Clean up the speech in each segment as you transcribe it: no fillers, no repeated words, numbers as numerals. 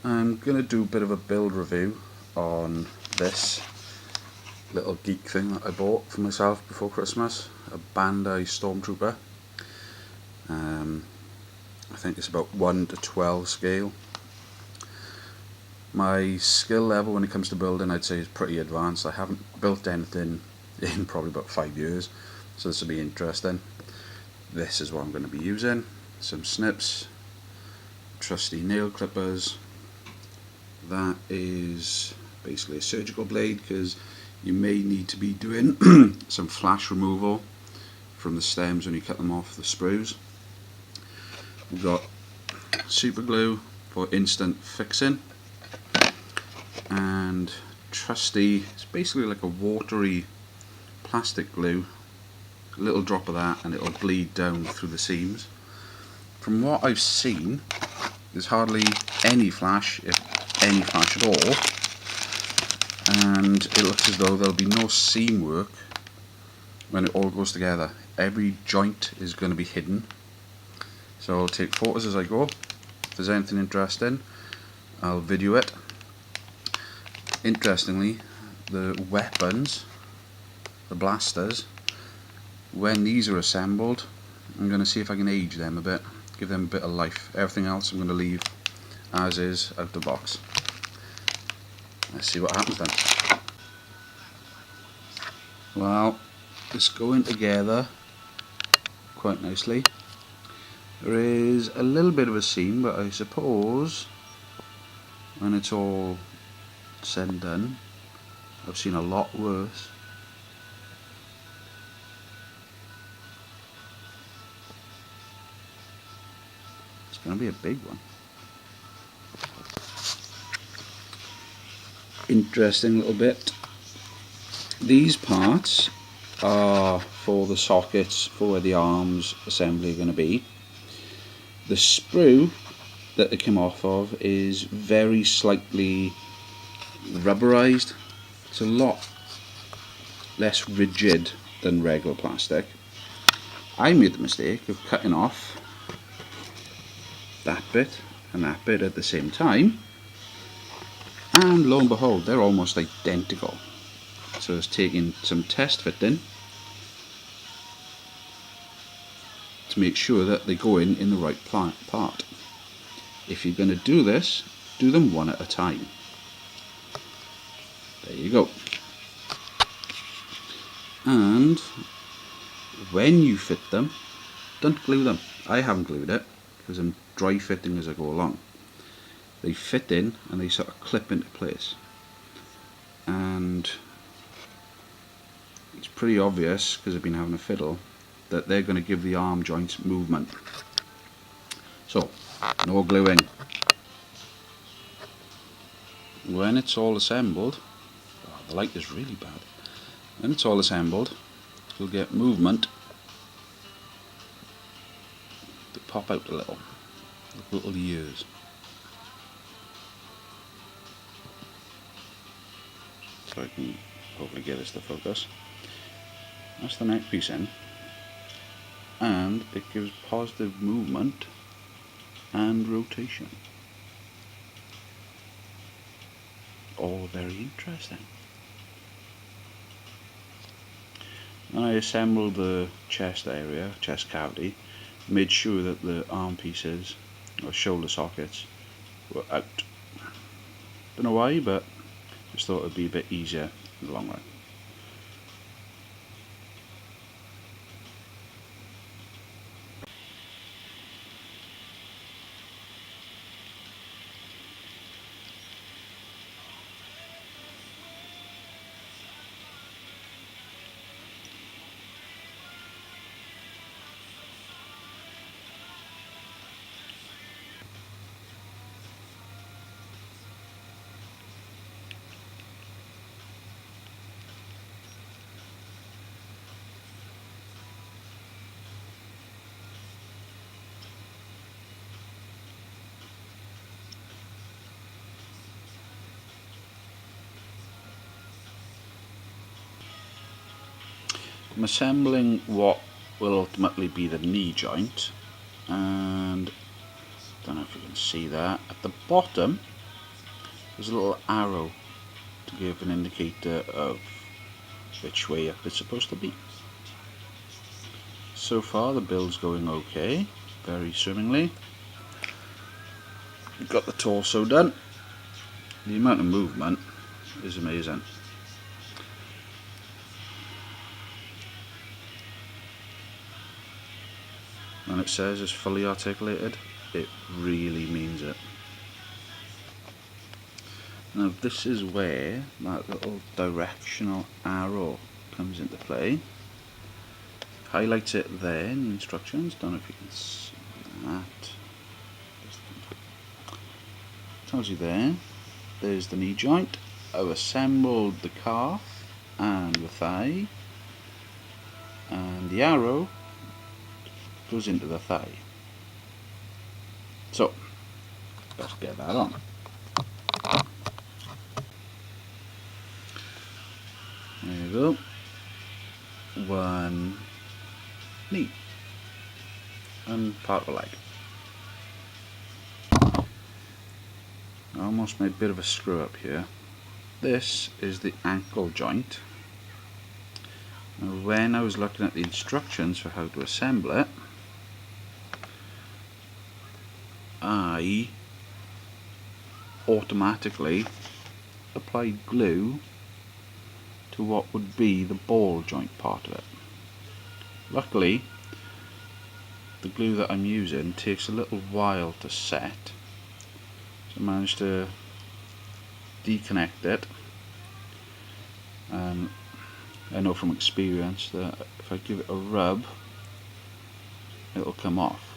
I'm going to do a bit of a build review on this little geek thing that I bought for myself before Christmas, a Bandai Stormtrooper. I think it's about 1 to 12 scale. My skill level when it comes to building, I'd say, is pretty advanced. I haven't built anything in probably about 5 years, so this will be interesting. This is what I'm going to be using: some snips, trusty nail clippers. That is basically a surgical blade, because you may need to be doing some flash removal from the stems when you cut them off the sprues. We've got super glue for instant fixing, and trusty, it's basically like a watery plastic glue. A little drop of that and it'll bleed down through the seams. From what I've seen, there's hardly any flash, if any flash at all, and it looks as though there'll be no seam work when it all goes together. Every joint is going to be hidden, so I'll take photos as I go. If there's anything interesting, I'll video it. Interestingly, the weapons, the blasters, when these are assembled, I'm going to see if I can age them a bit, give them a bit of life. Everything else I'm going to leave as is out the box. Let's see what happens then. Well, it's going together quite nicely. There is a little bit of a seam, but I suppose when it's all said and done, I've seen a lot worse. It's going to be a big one. Interesting little bit. These parts are for the sockets for where the arms assembly are going to be. The sprue that they come off of is very slightly rubberized. It's a lot less rigid than regular plastic. I made the mistake of cutting off that bit and that bit at the same time, and lo and behold, they're almost identical. So it's taking some test fitting to make sure that they go in the right part. If you're going to do this, do them one at a time. There you go. And when you fit them, don't glue them. I haven't glued it because I'm dry fitting as I go along. They fit in and they sort of clip into place, and it's pretty obvious, because I've been having a fiddle, that they're going to give the arm joints movement. So, no gluing. When it's all assembled, oh, the light is really bad. When it's all assembled, you'll get movement that pop out a little, like little ears. So I can hopefully get this to focus. That's the neck piece in, and it gives positive movement and rotation. All very interesting. And I assembled the chest area, chest cavity, made sure that the arm pieces or shoulder sockets were out. Don't know why, but just thought it would be a bit easier in the long run. I'm assembling what will ultimately be the knee joint, and don't know if you can see that at the bottom There's a little arrow to give an indicator of which way up it's supposed to be. So far the build's going okay, very swimmingly. We've got the torso done. The amount of movement is amazing. When it says it's fully articulated, it really means it. Now this is where that little directional arrow comes into play. Highlights it there in the instructions. Don't know if you can see that. Tells you there. There's the knee joint. I've assembled the calf and the thigh, and the arrow goes into the thigh. So let's get that on. There you go. One knee and part of the leg. I almost made a bit of a screw up here. This is the ankle joint. Now when I was looking at the instructions for how to assemble it, I automatically applied glue to what would be the ball joint part of it. Luckily, the glue that I'm using takes a little while to set, so I managed to deconnect it, and I know from experience that if I give it a rub, it'll come off.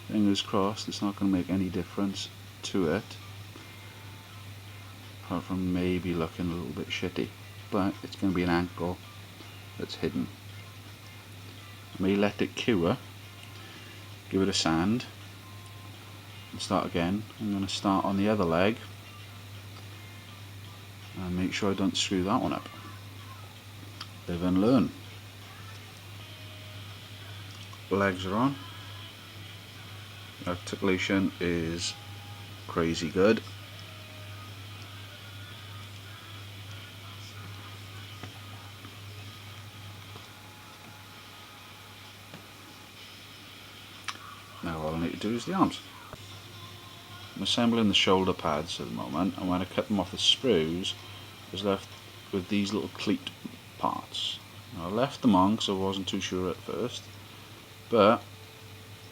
Fingers crossed it's not going to make any difference to it, apart from maybe looking a little bit shitty, but it's going to be an ankle that's hidden. I may let it cure, give it a sand, and start again. I'm going to start on the other leg and make sure I don't screw that one up. Live and learn. Legs are on. Articulation is crazy good. Now all I need to do is the arms. I'm assembling the shoulder pads at the moment, and when I cut them off the sprues, I was left with these little cleat parts. Now I left them on because I wasn't too sure at first, but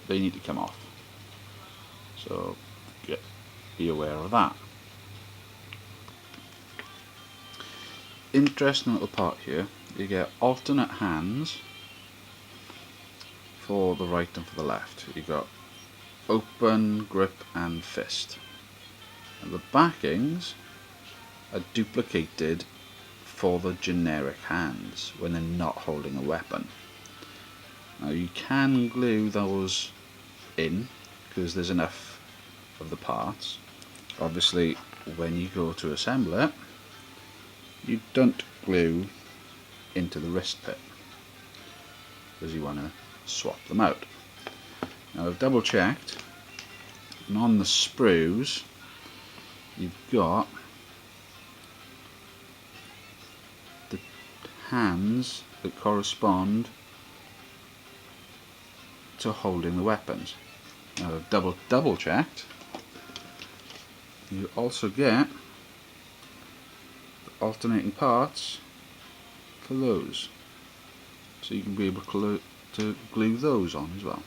they need to come off. So be aware of that. Interesting little part here, you get alternate hands for the right and for the left. You got open, grip and fist. And the backings are duplicated for the generic hands when they're not holding a weapon. Now you can glue those in because there's enough of the parts. Obviously when you go to assemble it, you don't glue into the wrist pit because you want to swap them out. Now I've double checked, and on the sprues you've got the hands that correspond to holding the weapons. Now I've double checked, you also get the alternating parts for those, so you can be able to glue those on as well.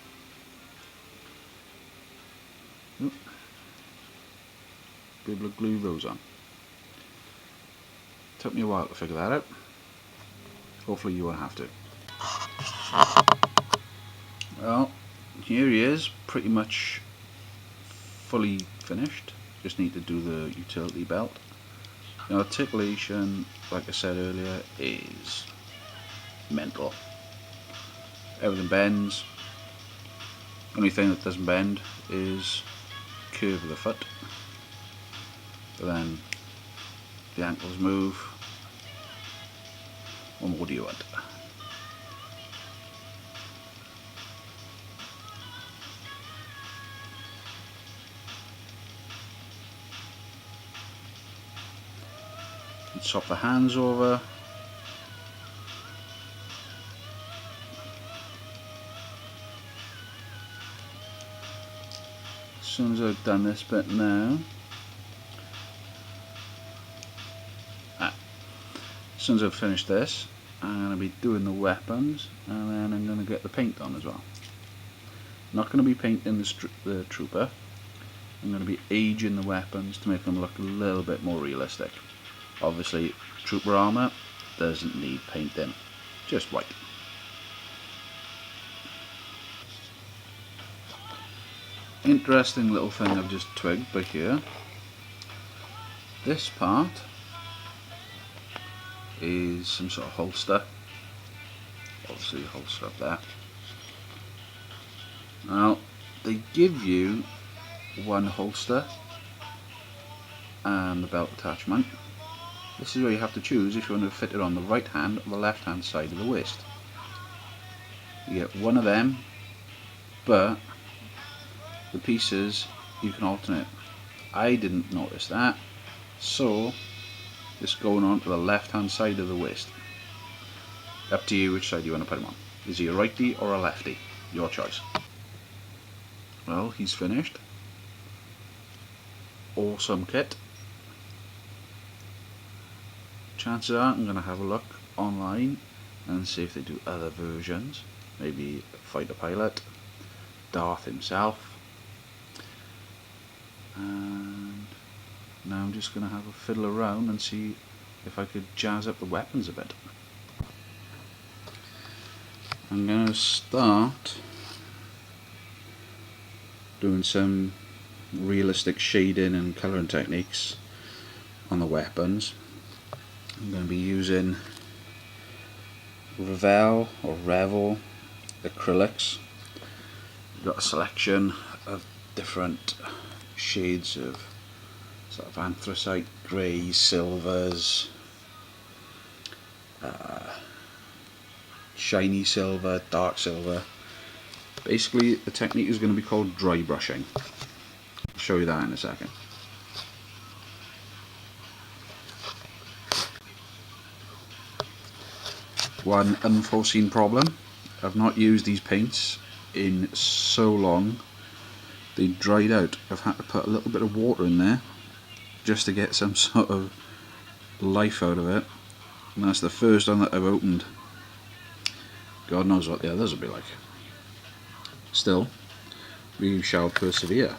Be able to glue those on. Took me a while to figure that out. Hopefully you won't have to. Well, here he is, pretty much fully finished. Just need to do the utility belt. The articulation, like I said earlier, is mental. Everything bends. Only thing that doesn't bend is curve of the foot. But then the ankles move. What more do you want? swap the hands over. As soon as I've done this bit now, as soon as I've finished this, I'm going to be doing the weapons, and then I'm going to get the paint on as well. I'm not going to be painting the trooper. I'm going to be aging the weapons to make them look a little bit more realistic. Obviously, trooper armour doesn't need painting, just white. Interesting little thing I've just twigged by here. This part is some sort of holster. Obviously, a holster up there. Now, they give you one holster and the belt attachment. This is where you have to choose if you want to fit it on the right hand or the left hand side of the waist. You get one of them, but the pieces you can alternate. I didn't notice that, so it's going on to the left hand side of the waist. Up to you which side you want to put them on. Is he a righty or a lefty? Your choice. Well, he's finished. Awesome kit. Chances are I'm going to have a look online and see if they do other versions. Maybe Fighter Pilot, Darth himself. And now I'm just going to have a fiddle around and see if I could jazz up the weapons a bit. I'm going to start doing some realistic shading and colouring techniques on the weapons. I'm going to be using Revel acrylics. We've got a selection of different shades of sort of anthracite, greys, silvers, shiny silver, dark silver. Basically the technique is going to be called dry brushing. I'll show you that in a second. One unforeseen problem, I've not used these paints in so long, they dried out. I've had to put a little bit of water in there just to get some sort of life out of it, and that's the first one that I've opened. God knows what the others will be like. Still, we shall persevere.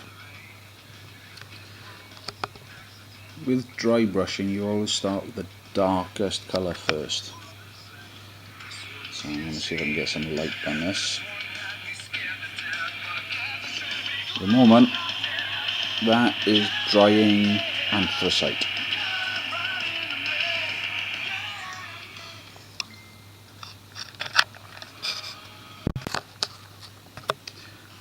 With dry brushing you always start with the darkest colour first. So I'm going to see if I can get some light on this. At the moment, that is drying anthracite.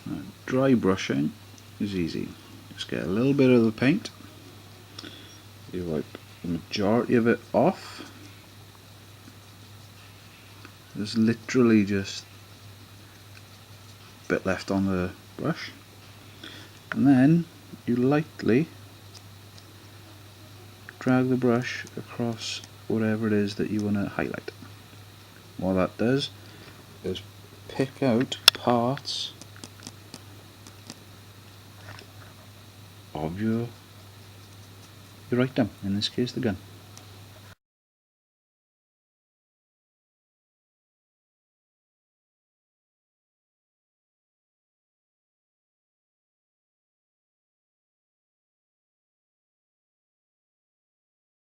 Now, dry brushing is easy. Just get a little bit of the paint, you wipe the majority of it off. There's literally just a bit left on the brush, and then you lightly drag the brush across whatever it is that you want to highlight. What that does is pick out parts of your item, in this case the gun.